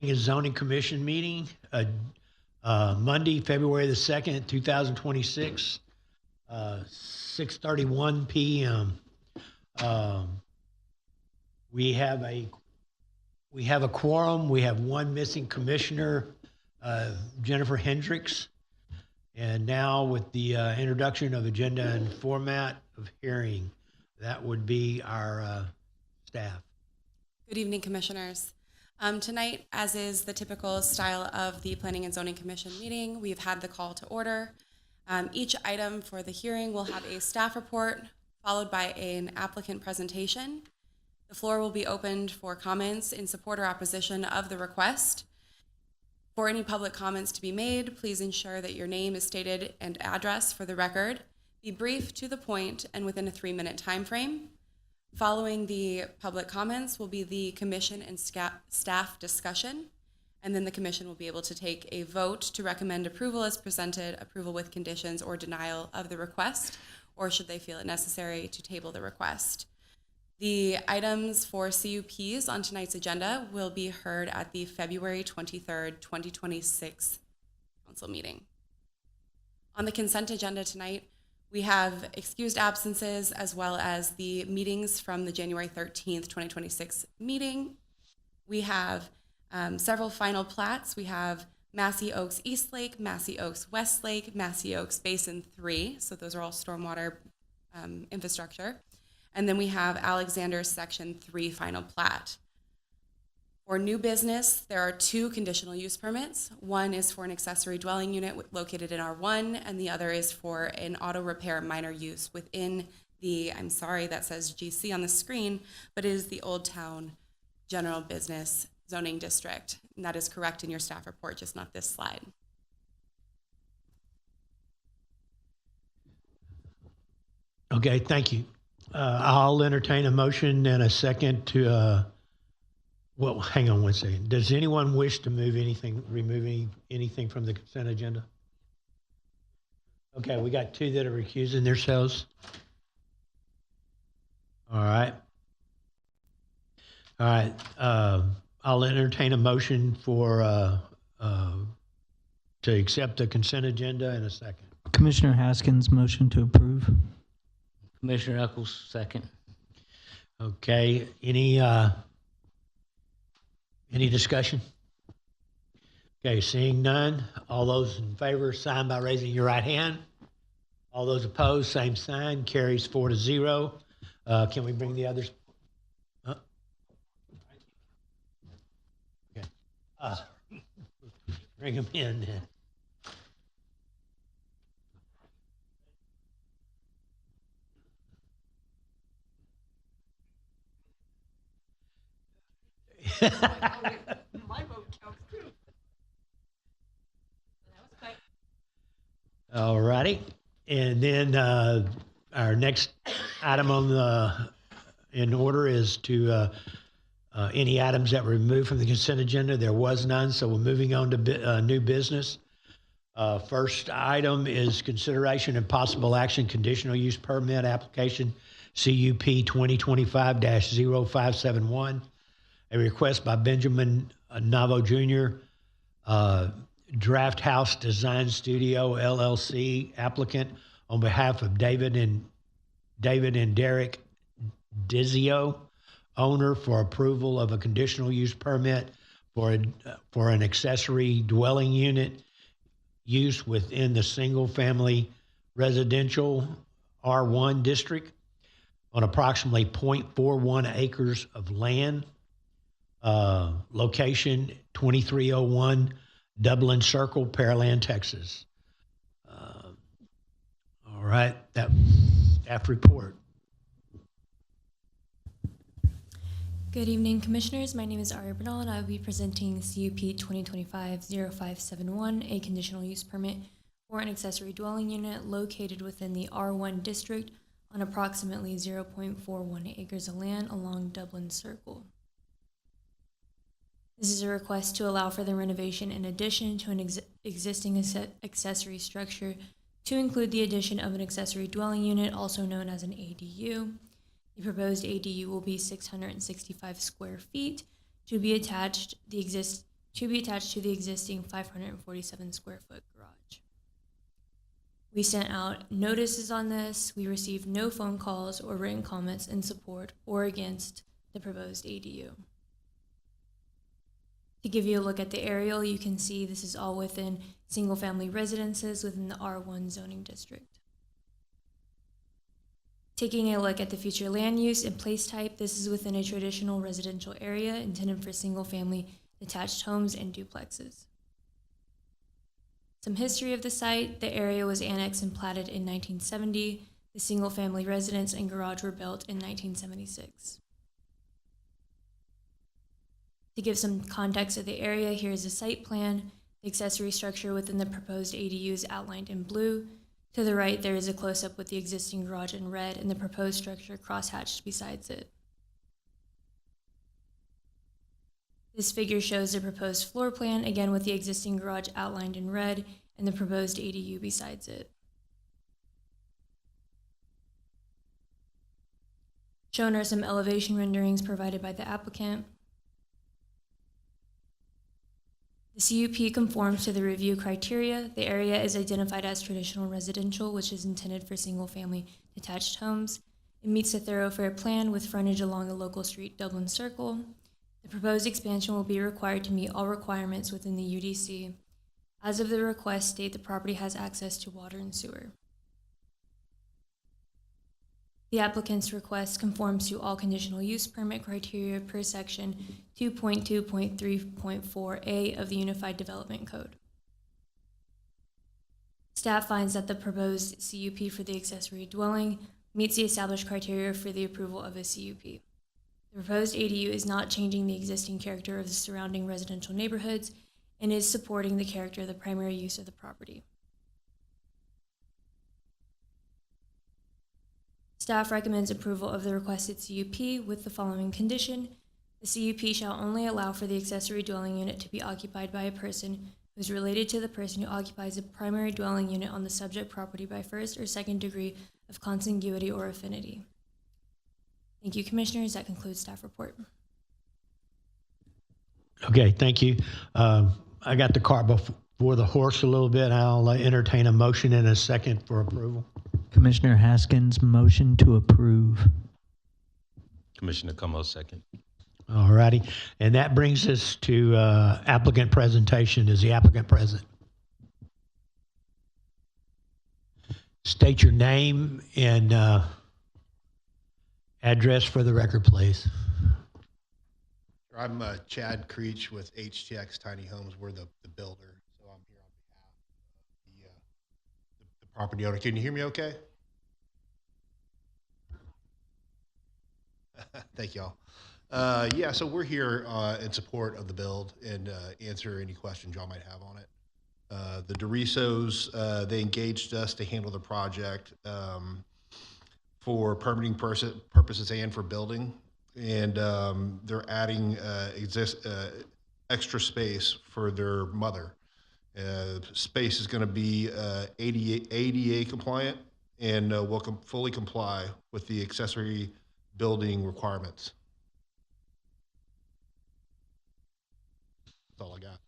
A zoning commission meeting, Monday, February the 2nd, 2026, 6:31 p.m. We have a quorum. We have one missing commissioner, Jennifer Hendricks. And now with the introduction of agenda and format of hearing, that would be our staff. Good evening, commissioners. Tonight, as is the typical style of the Planning and Zoning Commission meeting, we've had the call to order. Each item for the hearing will have a staff report followed by an applicant presentation. The floor will be opened for comments in support or opposition of the request. For any public comments to be made, please ensure that your name is stated and address for the record. Be brief, to the point, and within a 3-minute time frame. Following the public comments will be the commission and staff discussion, and then the commission will be able to take a vote to recommend approval as presented, approval with conditions, or denial of the request, or should they feel it necessary to table the request. The items for CUPs on tonight's agenda will be heard at the February 23rd, 2026 council meeting. On the consent agenda tonight, we have excused absences as well as the meetings from the January 13th, 2026 meeting. We have several final plats. We have Massey Oaks East Lake, Massey Oaks West Lake, Massey Oaks Basin 3. So those are all stormwater infrastructure. And then we have Alexander Section 3 final plat. For new business, there are 2 conditional use permits. One is for an accessory dwelling unit located in R1, and the other is for an auto repair minor use within the, I'm sorry, that says GC on the screen, but it is the Old Town General Business Zoning District. And that is correct in your staff report, just not this slide. Okay, thank you. I'll entertain a motion and a second to, well, hang on one second. Does anyone wish to remove anything from the consent agenda? Okay, we got 2 that are recusing themselves. All right. I'll entertain a motion for to accept the consent agenda in a second. Commissioner Haskins, motion to approve. Commissioner Eccles, second. Okay, any discussion? Okay, seeing none. All those in favor, sign by raising your right hand. All those opposed, same sign. Carries 4-0. Can we bring the others? Okay. Bring them in then. My vote counts too. All righty. And then our next item on in order is to any items that were removed from the consent agenda. There was none, so we're moving on to new business. First item is consideration and possible action conditional use permit application CUP 2025-0571. A request by Benjamin Navo Jr., Draft House Design Studio, LLC, applicant, on behalf of David and Derek Dizio, owner, for approval of a conditional use permit for an accessory dwelling unit use within the single-family residential R1 district on approximately 0.41 acres of land. Location 2301 Dublin Circle, Pearland, Texas. All right, that staff report. Good evening, commissioners. My name is Aria Bernal, and I will be presenting CUP 2025-0571, a conditional use permit for an accessory dwelling unit located within the R1 district on approximately 0.41 acres of land along Dublin Circle. This is a request to allow for the renovation in addition to an existing accessory structure to include the addition of an accessory dwelling unit, also known as an ADU. The proposed ADU will be 665 square feet to be attached. The to be attached to the existing 547 square foot garage. We sent out notices on this. We received no phone calls or written comments in support or against the proposed ADU. To give you a look at the aerial, you can see this is all within single-family residences within the R1 zoning district. Taking a look at the future land use and place type, this is within a traditional residential area intended for single-family detached homes and duplexes. Some history of the site: the area was annexed and platted in 1970. The single-family residence and garage were built in 1976. To give some context of the area, here is a site plan. The accessory structure within the proposed ADU is outlined in blue. To the right, there is a close-up with the existing garage in red and the proposed structure crosshatched besides it. This figure shows the proposed floor plan, again with the existing garage outlined in red and the proposed ADU besides it. Shown are some elevation renderings provided by the applicant. The CUP conforms to the review criteria. The area is identified as traditional residential, which is intended for single-family detached homes. It meets the thoroughfare plan with frontage along a local street, Dublin Circle. The proposed expansion will be required to meet all requirements within the UDC. As of the request state, the property has access to water and sewer. The applicant's request conforms to all conditional use permit criteria per section 2.2.3.4A of the Unified Development Code. Staff finds that the proposed CUP for the accessory dwelling meets the established criteria for the approval of a CUP. The proposed ADU is not changing the existing character of the surrounding residential neighborhoods and is supporting the character of the primary use of the property. Staff recommends approval of the requested CUP with the following condition. The CUP shall only allow for the accessory dwelling unit to be occupied by a person who is related to the person who occupies a primary dwelling unit on the subject property by first or second degree of consanguinity or affinity. Thank you, Commissioners. That concludes staff report. Okay, thank you. I got the cart before the horse a little bit. I'll entertain a motion and a second for approval. Commissioner Haskins, motion to approve. Commissioner Como, second. All righty. And that brings us to applicant presentation. Is the applicant present? State your name and address for the record, please. I'm Chad Creech with HTX Tiny Homes. We're the builder, so I'm here on behalf of the property owner. Can you hear me okay? Thank y'all. Yeah, so we're here in support of the build and answer any questions y'all might have on it. The DeRisos, they engaged us to handle the project for permitting purposes and for building. And they're adding extra space for their mother. Space is going to be ADA compliant and will fully comply with the accessory building requirements. That's all I got.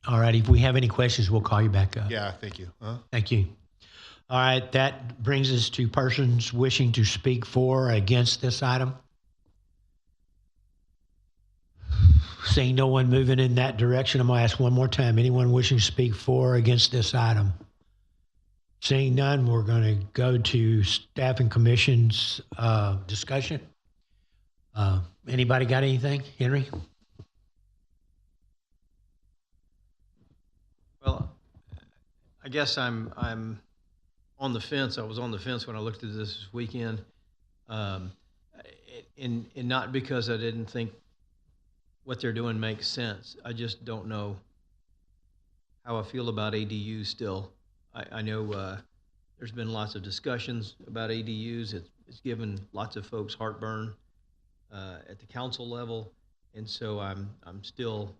All right. If we have any questions, we'll call you back up. Yeah, thank you. Thank you. All right. That brings us to persons wishing to speak for or against this item. Seeing no one moving in that direction, I'm going to ask one more time. Anyone wishing to speak for or against this item? Seeing none, we're going to go to staff and commission's discussion. Anybody got anything? Henry? Well, I guess I'm on the fence. I was on the fence when I looked at this weekend, and not because I didn't think what they're doing makes sense. I just don't know how I feel about ADUs still. I know there's been lots of discussions about ADUs. It's given lots of folks heartburn at the council level, and so I'm still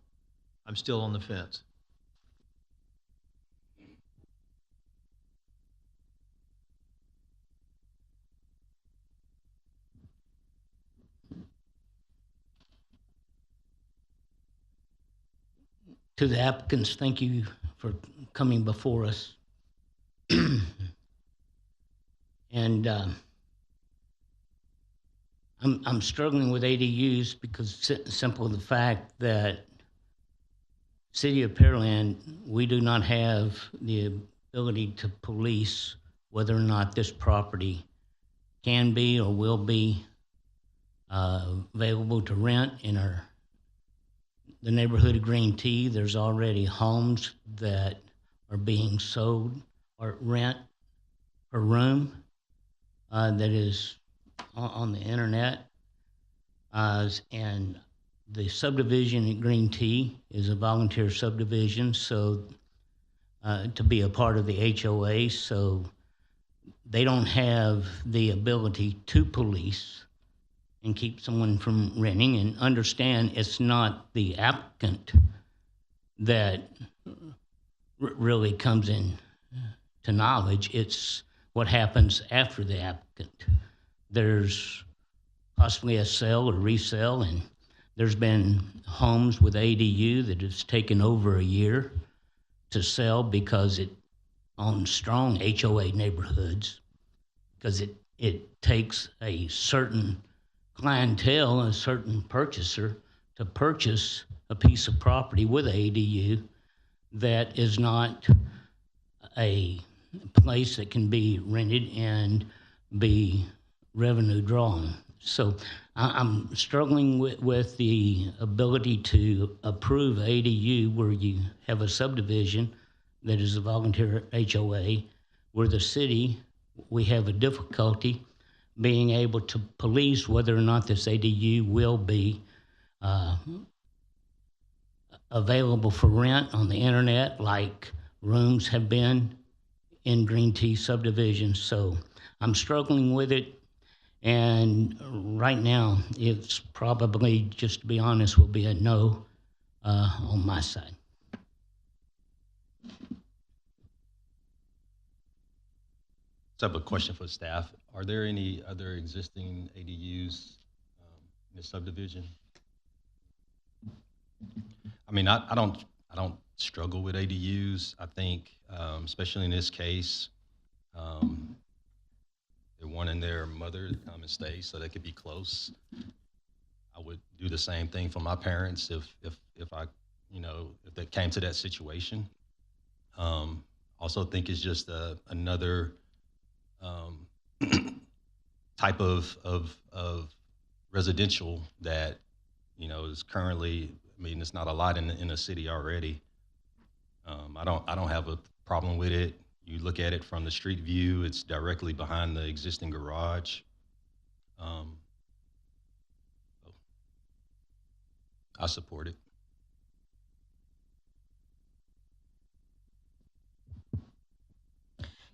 on the fence. To the applicants, thank you for coming before us. And I'm struggling with ADUs because simple the fact that City of Pearland, we do not have the ability to police whether or not this property can be or will be available to rent in the neighborhood of Green Tea. There's already homes that are being sold or rent per room that is on the internet. And the subdivision at Green Tea is a volunteer subdivision, so to be a part of the HOA, so they don't have the ability to police and keep someone from renting. And understand, it's not the applicant that really comes in to knowledge. It's what happens after the applicant. There's possibly a sale or resale, and there's been homes with ADU that has taken over a year to sell because it owns strong HOA neighborhoods, because it takes a certain clientele, a certain purchaser, to purchase a piece of property with ADU that is not a place that can be rented and be revenue drawn. So I'm struggling with the ability to approve ADU where you have a subdivision that is a volunteer HOA, where the city, we have a difficulty being able to police whether or not this ADU will be available for rent on the internet, like rooms have been in Green Tea subdivision. So I'm struggling with it. And right now, it's probably, just to be honest, will be a no on my side. So I have a question for staff. Are there any other existing ADUs in the subdivision? I mean, I don't struggle with ADUs. I think, especially in this case, they're wanting their mother to come and stay so they could be close. I would do the same thing for my parents if I, if they came to that situation. Also think it's just another type of residential that, is currently, I mean, it's not a lot in the city already. I don't have a problem with it. You look at it from the street view, it's directly behind the existing garage. I support it.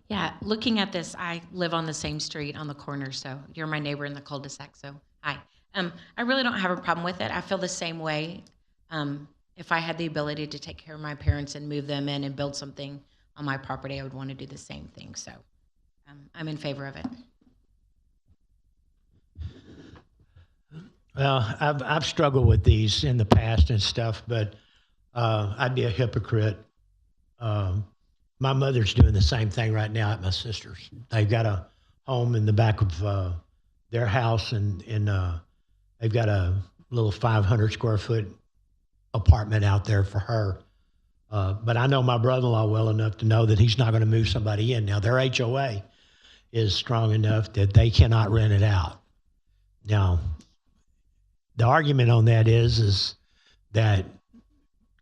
Yeah, looking at this, I live on the same street on the corner, so you're my neighbor in the cul-de-sac, so hi. I really don't have a problem with it. I feel the same way. If I had the ability to take care of my parents and move them in and build something on my property, I would want to do the same thing. So I'm in favor of it. Well, I've struggled with these in the past and stuff, but I'd be a hypocrite. My mother's doing the same thing right now at my sister's. They've got a home in the back of their house, and they've got a little 500 square foot apartment out there for her. But I know my brother-in-law well enough to know that he's not going to move somebody in. Now, their HOA is strong enough that they cannot rent it out. Now, the argument on that is that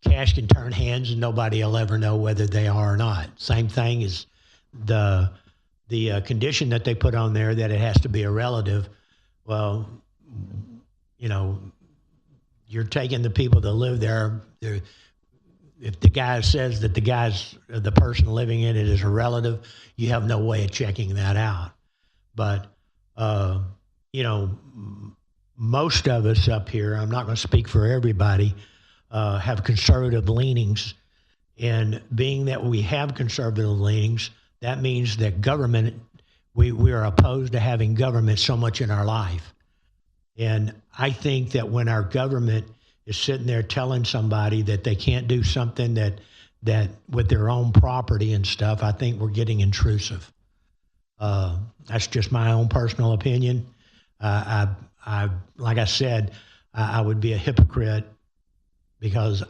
cash can turn hands and nobody will ever know whether they are or not. Same thing as the condition that they put on there that it has to be a relative. Well, you're taking the people that live there. If the guy says that the person living in it is a relative, you have no way of checking that out. But, most of us up here, I'm not going to speak for everybody, have conservative leanings. And being that we have conservative leanings, that means that government, we are opposed to having government so much in our life. And I think that when our government is sitting there telling somebody that they can't do something that with their own property and stuff, I think we're getting intrusive. That's just my own personal opinion. Like I said, I would be a hypocrite because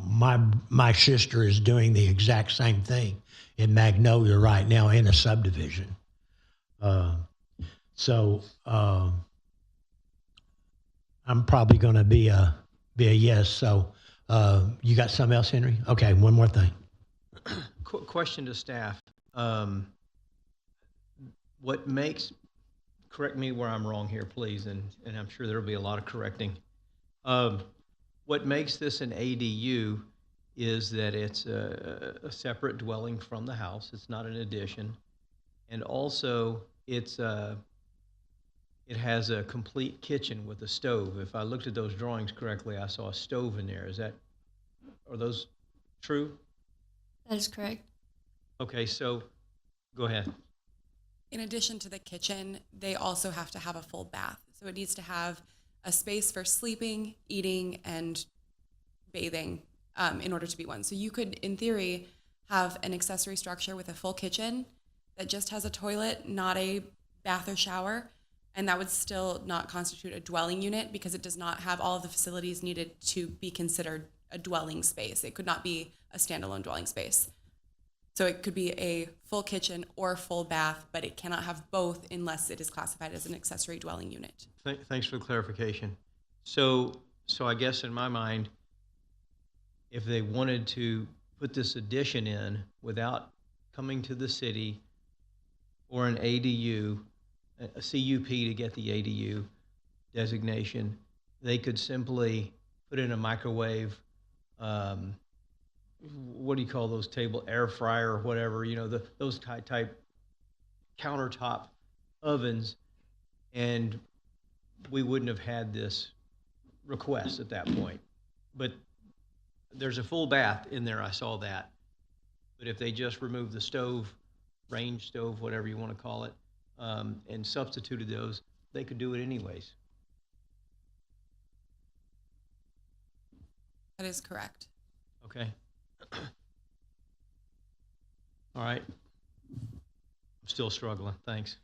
my sister is doing the exact same thing in Magnolia right now in a subdivision. So I'm probably going to be a yes. So you got something else, Henry? Okay, one more thing. Question to staff. What makes, correct me where I'm wrong here, please, and I'm sure there'll be a lot of correcting. What makes this an ADU is that it's a separate dwelling from the house. It's not an addition. And also, it has a complete kitchen with a stove. If I looked at those drawings correctly, I saw a stove in there. Are those true? That is correct. Okay, so go ahead. In addition to the kitchen, they also have to have a full bath. So it needs to have a space for sleeping, eating, and bathing in order to be one. So you could, in theory, have an accessory structure with a full kitchen that just has a toilet, not a bath or shower, and that would still not constitute a dwelling unit because it does not have all of the facilities needed to be considered a dwelling space. It could not be a standalone dwelling space. So it could be a full kitchen or full bath, but it cannot have both unless it is classified as an accessory dwelling unit. Thanks for the clarification. So I guess in my mind, if they wanted to put this addition in without coming to the city or an ADU, a CUP to get the ADU designation, they could simply put in a microwave, what do you call those air fryer or whatever, those type countertop ovens, and we wouldn't have had this request at that point. But there's a full bath in there, I saw that. But if they just removed the stove, range stove, whatever you want to call it, and substituted those, they could do it anyways. That is correct. Okay. All right. I'm still struggling. Thanks.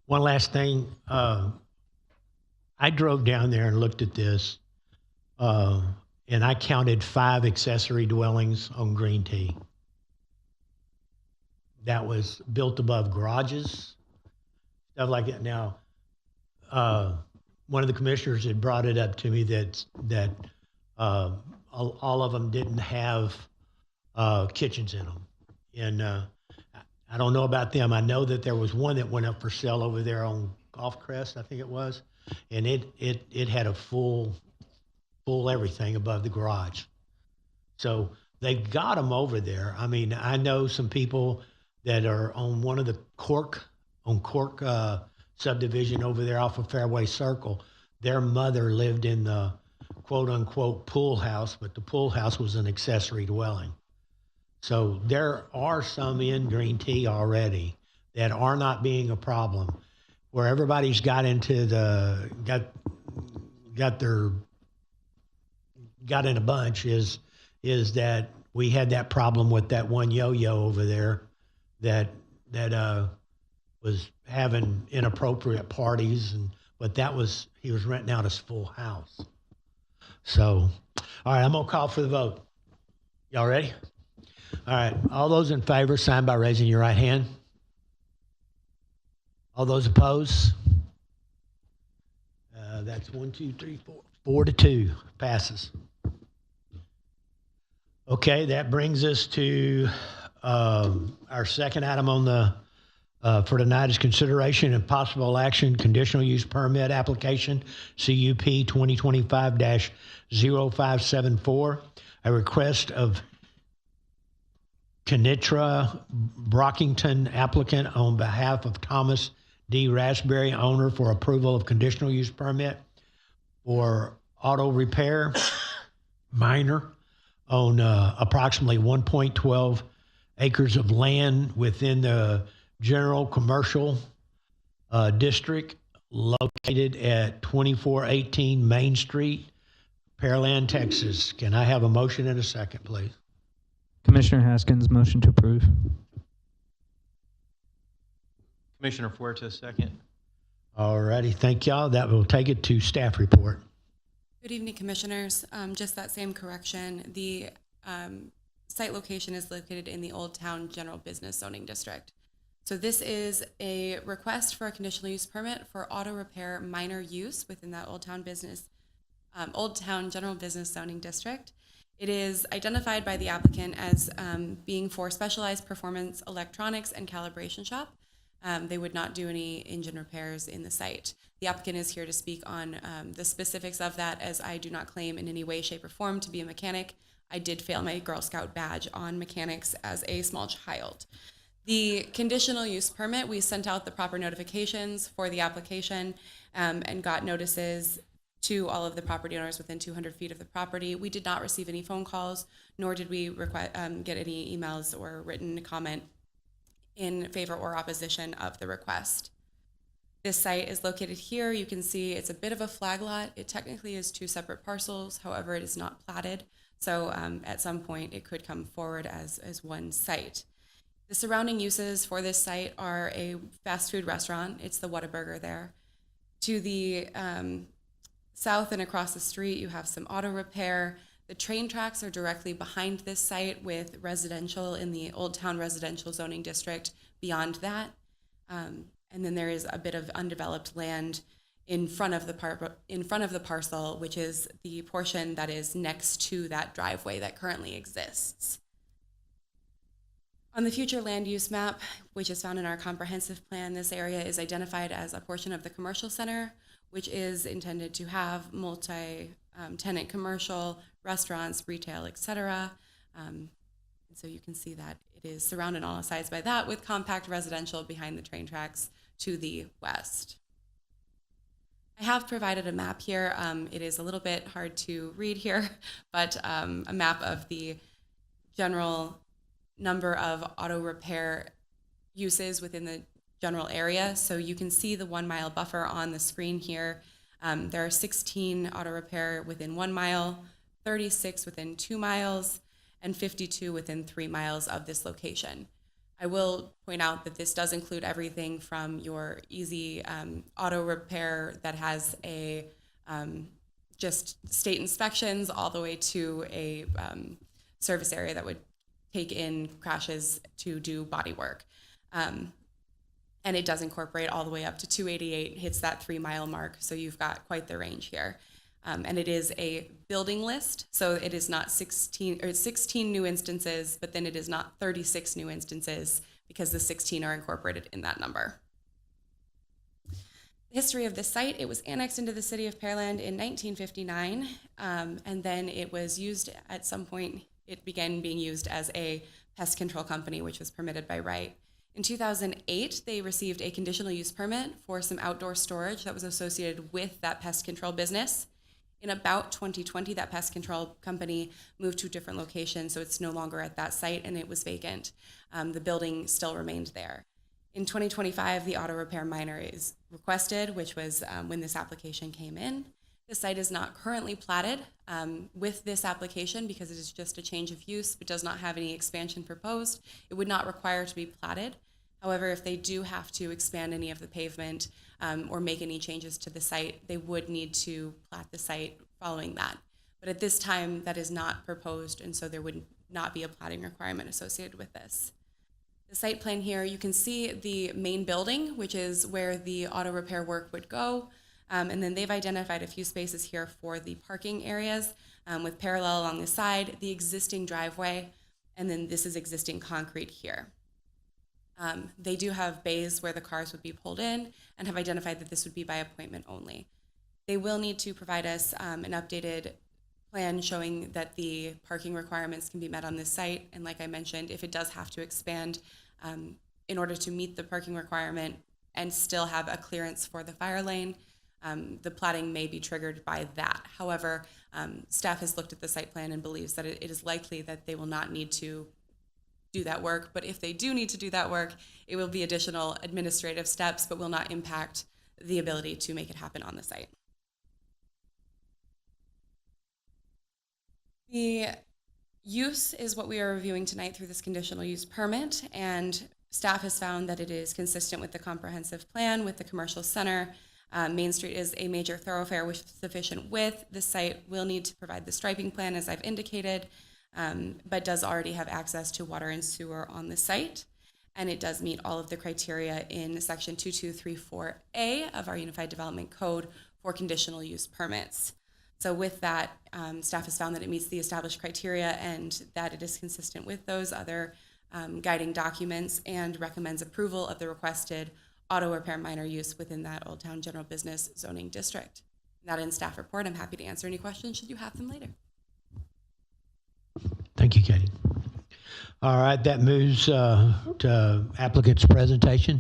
One last thing. I drove down there and looked at this, and I counted 5 accessory dwellings on Green Tea. That was built above garages, stuff like that. Now, one of the commissioners had brought it up to me that all of them didn't have kitchens in them. And I don't know about them. I know that there was one that went up for sale over there on Golf Crest, I think it was, and it had a full everything above the garage. So they got them over there. I mean, I know some people that are on one of the Cork subdivision over there off of Fairway Circle. Their mother lived in the quote unquote pool house, but the pool house was an accessory dwelling. So there are some in Green Tea already that are not being a problem. Where everybody's got in a bunch is that we had that problem with that one yo-yo over there that was having inappropriate parties, but he was renting out his full house. So, all right, I'm gonna call for the vote. Y'all ready? All right, all those in favor, sign by raising your right hand. All those opposed? That's 1, 2, 3, 4 to 2, passes. Okay, that brings us to our second item on the for tonight is consideration and possible action, conditional use permit application, CUP 2025-0574, a request of Kenitra Brockington, applicant, on behalf of Thomas D. Raspberry, owner, for approval of conditional use permit for auto repair minor on approximately 1.12 acres of land within the general commercial district located at 2418 Main Street, Pearland, Texas. Can I have a motion and a second, please? Commissioner Haskins, motion to approve. Commissioner Fuertes, second. All righty, thank y'all. That will take it to staff report. Good evening, Commissioners. Just that same correction. The site location is located in the Old Town General Business Zoning District. So this is a request for a conditional use permit for auto repair minor use within that Old Town General Business Zoning District. It is identified by the applicant as being for specialized performance electronics and calibration shop. They would not do any engine repairs in the site. The applicant is here to speak on the specifics of that, as I do not claim in any way, shape, or form to be a mechanic. I did fail my Girl Scout badge on mechanics as a small child. The conditional use permit, we sent out the proper notifications for the application and got notices to all of the property owners within 200 feet of the property. We did not receive any phone calls, nor did we get any emails or written comment in favor or opposition of the request. This site is located here. You can see it's a bit of a flag lot. It technically is two separate parcels. However, it is not platted. So at some point it could come forward as one site. The surrounding uses for this site are a fast food restaurant. It's the Whataburger there. To the south and across the street, you have some auto repair. The train tracks are directly behind this site with residential in the Old Town Residential Zoning District beyond that. And then there is a bit of undeveloped land in front of the parcel, which is the portion that is next to that driveway that currently exists. On the future land use map, which is found in our comprehensive plan, this area is identified as a portion of the commercial center, which is intended to have multi-tenant commercial, restaurants, retail, etc. And so you can see that it is surrounded on all sides by that, with compact residential behind the train tracks to the west. I have provided a map here. It is a little bit hard to read here, but a map of the general number of auto repair uses within the general area. So you can see the 1 mile buffer on the screen here. There are 16 auto repair within 1 mile, 36 within 2 miles, and 52 within 3 miles of this location. I will point out that this does include everything from your easy auto repair that has a just state inspections all the way to a service area that would take in crashes to do body work. And it does incorporate all the way up to 288, hits that 3 mile mark. So you've got quite the range here. And it is a building list. So it is not 16 new instances, but then it is not 36 new instances because the 16 are incorporated in that number. The history of this site, it was annexed into the city of Pearland in 1959. And then it was used at some point, it began being used as a pest control company, which was permitted by right. In 2008, they received a conditional use permit for some outdoor storage that was associated with that pest control business. In about 2020, that pest control company moved to a different location, so it's no longer at that site and it was vacant. The building still remained there. In 2025, the auto repair minor is requested, which was when this application came in. The site is not currently platted with this application because it is just a change of use, but does not have any expansion proposed. It would not require to be platted. However, if they do have to expand any of the pavement or make any changes to the site, they would need to plat the site following that. But at this time, that is not proposed, and so there would not be a platting requirement associated with this. The site plan here, you can see the main building, which is where the auto repair work would go. And then they've identified a few spaces here for the parking areas with parallel along the side, the existing driveway, and then this is existing concrete here. They do have bays where the cars would be pulled in and have identified that this would be by appointment only. They will need to provide us an updated plan showing that the parking requirements can be met on this site. And like I mentioned, if it does have to expand in order to meet the parking requirement and still have a clearance for the fire lane, the platting may be triggered by that. However, staff has looked at the site plan and believes that it is likely that they will not need to do that work. But if they do need to do that work, it will be additional administrative steps, but will not impact the ability to make it happen on the site. The use is what we are reviewing tonight through this conditional use permit, and staff has found that it is consistent with the comprehensive plan with the commercial center. Main Street is a major thoroughfare with sufficient width. The site will need to provide the striping plan, as I've indicated, but does already have access to water and sewer on the site. And it does meet all of the criteria in section 2234A of our Unified Development Code for conditional use permits. So with that, staff has found that it meets the established criteria and that it is consistent with those other guiding documents, and recommends approval of the requested auto repair minor use within that Old Town General Business zoning district. That ends staff report. I'm happy to answer any questions should you have them later. Thank you, Katie. All right, that moves to applicant's presentation.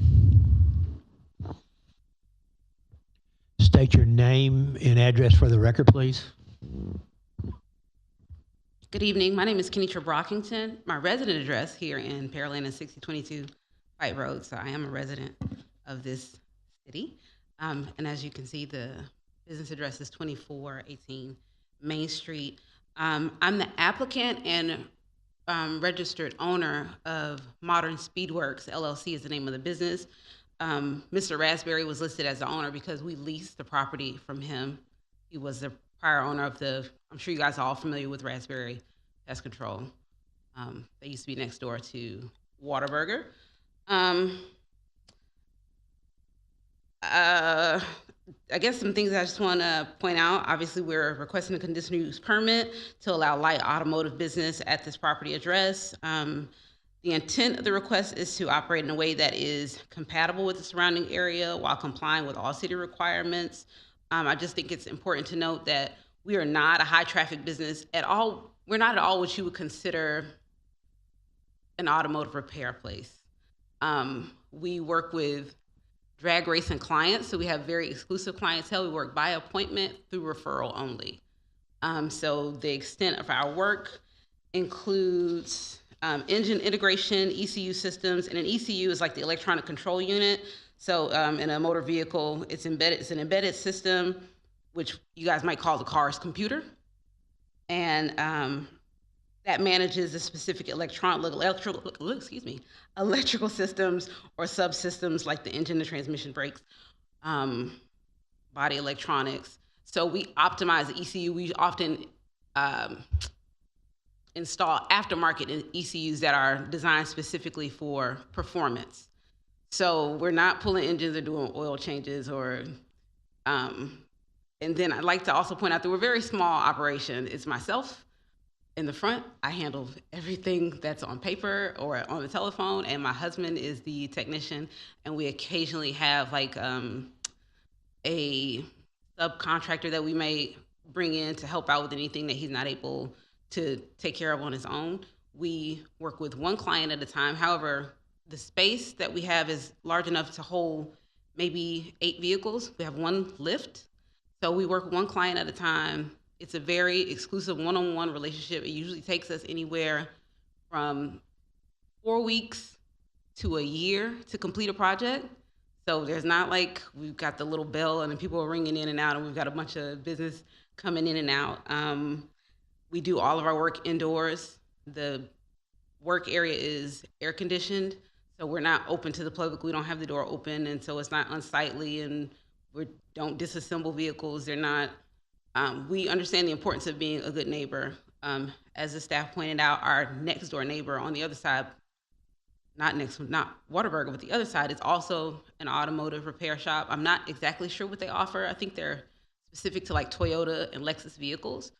State your name and address for the record, please. Good evening. My name is Kenitra Brockington. My resident address here in Pearland is 6022 White Road, so I am a resident of this city. And as you can see, the business address is 2418 Main Street. I'm the applicant and registered owner of Modern Speedworks LLC is the name of the business. Mr. Raspberry was listed as the owner because we leased the property from him. He was the prior owner of I'm sure you guys are all familiar with Raspberry Pest Control. They used to be next door to Whataburger. I guess some things I just want to point out. Obviously, we're requesting a conditional use permit to allow light automotive business at this property address. The intent of the request is to operate in a way that is compatible with the surrounding area while complying with all city requirements. I just think it's important to note that we are not a high traffic business at all. We're not at all what you would consider an automotive repair place. We work with drag racing clients, so we have very exclusive clientele. We work by appointment through referral only. So the extent of our work includes engine integration, ECU systems, and an ECU is like the electronic control unit. So in a motor vehicle, it's an embedded system, which you guys might call the car's computer. And that manages the specific electrical systems or subsystems like the engine, the transmission, brakes, body electronics. So we optimize the ECU. We often install aftermarket ECUs that are designed specifically for performance. So we're not pulling engines or doing oil changes or, and then I'd like to also point out that we're a very small operation. It's myself in the front. I handle everything that's on paper or on the telephone, and my husband is the technician, and we occasionally have like a subcontractor that we may bring in to help out with anything that he's not able to take care of on his own. We work with one client at a time. However, the space that we have is large enough to hold maybe 8 vehicles. We have one lift. So we work one client at a time. It's a very exclusive one-on-one relationship. It usually takes us anywhere from 4 weeks to a year to complete a project. So there's not like we've got the little bell and then people are ringing in and out and we've got a bunch of business coming in and out. We do all of our work indoors. The work area is air conditioned, so we're not open to the public. We don't have the door open, and so it's not unsightly, and we don't disassemble vehicles. They're not, we understand the importance of being a good neighbor. As the staff pointed out, our next door neighbor on the other side, not Whataburger, but the other side is also an automotive repair shop. I'm not exactly sure what they offer. I think they're specific to like Toyota and Lexus vehicles,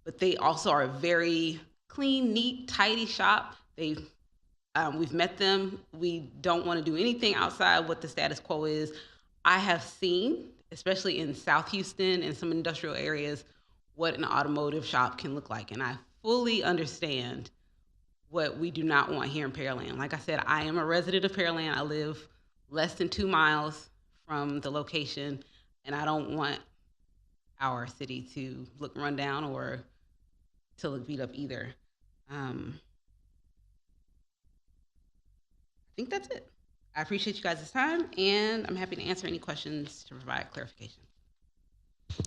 but they also are a very clean, neat, tidy shop. We've met them. We don't want to do anything outside what the status quo is. I have seen, especially in South Houston and some industrial areas, what an automotive shop can look like. And I fully understand what we do not want here in Pearland. Like I said, I am a resident of Pearland. I live less than 2 miles from the location, and I don't want our city to look run down or to look beat up either. I think that's it. I appreciate you guys' time, and I'm happy to answer any questions to provide clarification.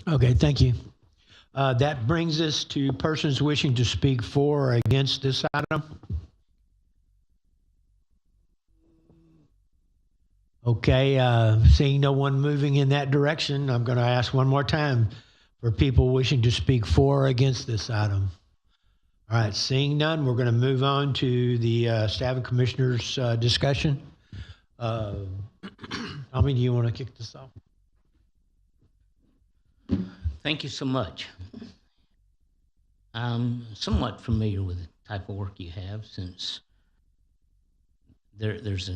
Okay, thank you. That brings us to persons wishing to speak for or against this item. Okay, seeing no one moving in that direction, I'm going to ask one more time for people wishing to speak for or against this item. All right, seeing none, we're going to move on to the staff and commissioners discussion. Tommy, do you want to kick this off? Thank you so much. I'm somewhat familiar with the type of work you have, since there's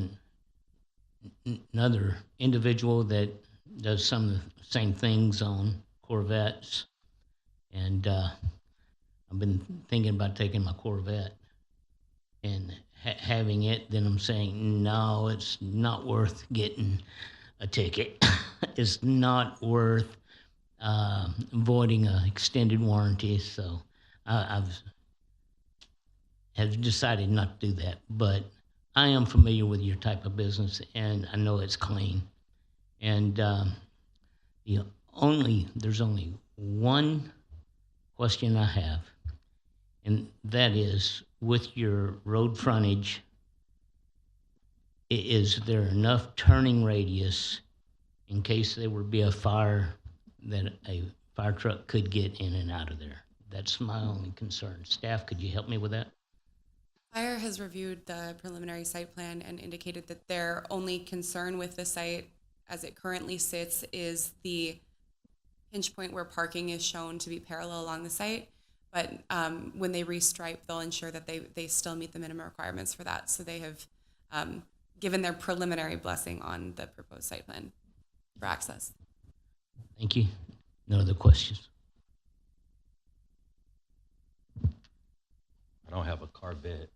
another individual that does some of the same things on Corvettes, and I've been thinking about taking my Corvette and having it. Then I'm saying, no, it's not worth getting a ticket. It's not worth voiding an extended warranty. So have decided not to do that. But I am familiar with your type of business, and I know it's clean. And there's only one question I have, and that is, with your road frontage, is there enough turning radius in case there would be a fire that a fire truck could get in and out of there? That's my only concern. Staff, could you help me with that? Fire has reviewed the preliminary site plan and indicated that their only concern with the site as it currently sits is the pinch point where parking is shown to be parallel along the site. But when they restripe, they'll ensure that they still meet the minimum requirements for that. So they have given their preliminary blessing on the proposed site plan for access. Thank you. No other questions? I don't have a Corvette.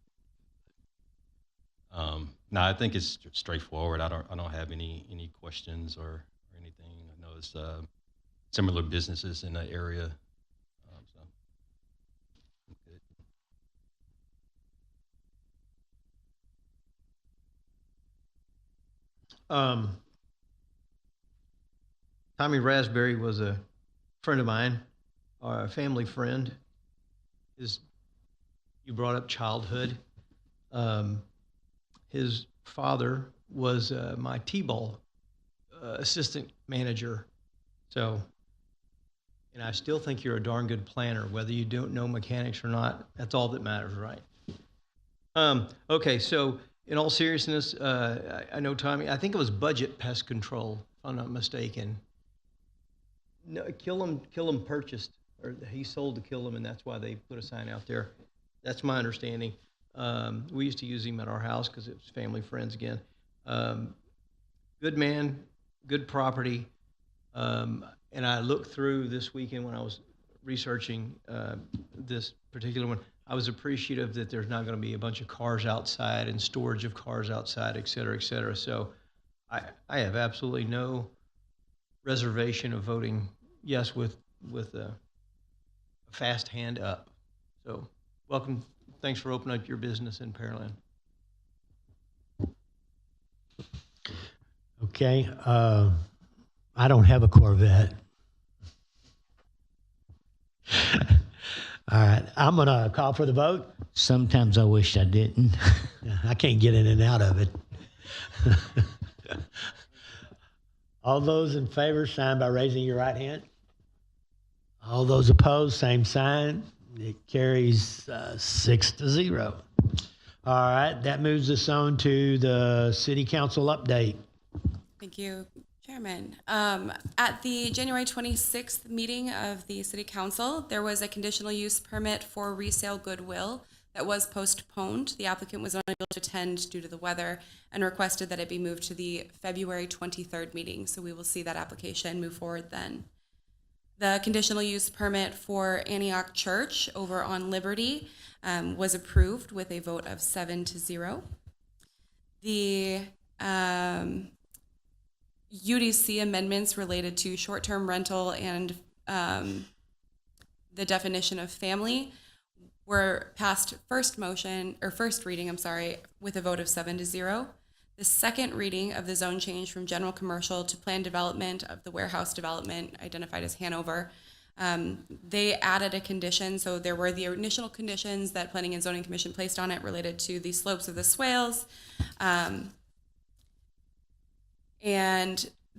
No, I think it's straightforward. I don't have any questions or anything. I know it's similar businesses in the area. So I'm good. Tommy Raspberry was a friend of mine, or a family friend. You brought up childhood. His father was my T-ball assistant manager. So, and I still think you're a darn good planner, whether you don't know mechanics or not. That's all that matters, right? Okay, so in all seriousness, I know Tommy, I think it was budget pest control, if I'm not mistaken. No, Killam purchased, or he sold to Killam, and that's why they put a sign out there. That's my understanding. We used to use him at our house because it was family friends again. Good man, good property. And I looked through this weekend when I was researching this particular one. I was appreciative that there's not going to be a bunch of cars outside and storage of cars outside, et cetera, et cetera. So I have absolutely no reservation of voting yes with a fast hand up. So welcome. Thanks for opening up your business in Pearland. Okay. I don't have a Corvette. All right. I'm going to call for the vote. Sometimes I wish I didn't. I can't get in and out of it. All those in favor, sign by raising your right hand. All those opposed, same sign. It carries 6-0. All right, that moves us on to the City Council update. Thank you, Chairman. At the January 26th meeting of the City Council, there was a conditional use permit for resale goodwill that was postponed. The applicant was unable to attend due to the weather and requested that it be moved to the February 23rd meeting. So we will see that application move forward then. The conditional use permit for Antioch Church over on Liberty was approved with a vote of 7-0. The UDC amendments related to short-term rental and the definition of family were passed first reading, with a vote of 7-0. the second reading of the zone change from general commercial to planned development of the warehouse development identified as Hanover. They added a condition, so there were the initial conditions that Planning and Zoning Commission placed on it related to the slopes of the swales and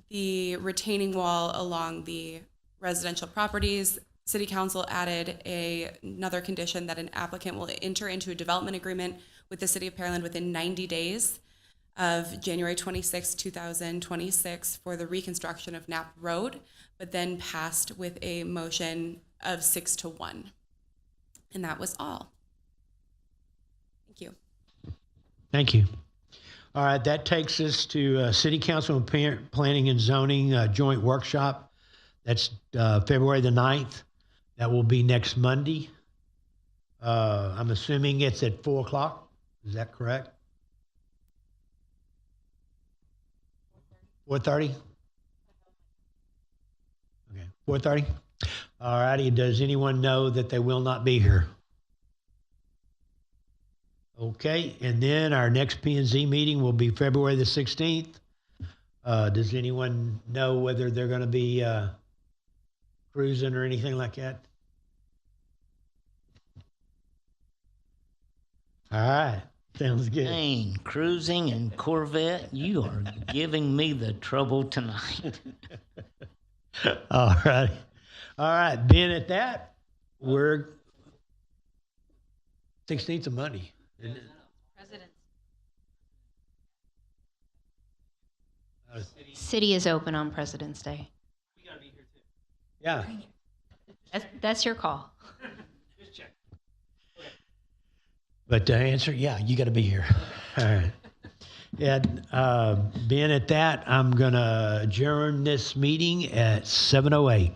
the retaining wall along the residential properties. City Council added another condition that an applicant will enter into a development agreement with the City of Pearland within 90 days of January 26, 2026 for the reconstruction of Knapp Road, but then passed with a motion of 6-1. And that was all. Thank you. Thank you. All right, that takes us to City Council and Planning and Zoning joint workshop. That's February the 9th. That will be next Monday. I'm assuming it's at 4 o'clock. Is that correct? 4:30? Okay, 4:30? All righty, does anyone know that they will not be here? Okay, and then our next P&Z meeting will be February the 16th. Does anyone know whether they're going to be cruising or anything like that? All right, sounds good. Dang, cruising and Corvette, you are giving me the trouble tonight. All right. All right, being at that, we're 16th of Monday. Isn't it? City is open on President's Day. Yeah. That's your call. But to answer, yeah, you got to be here. All right. And being at that, I'm going to adjourn this meeting at 7:08.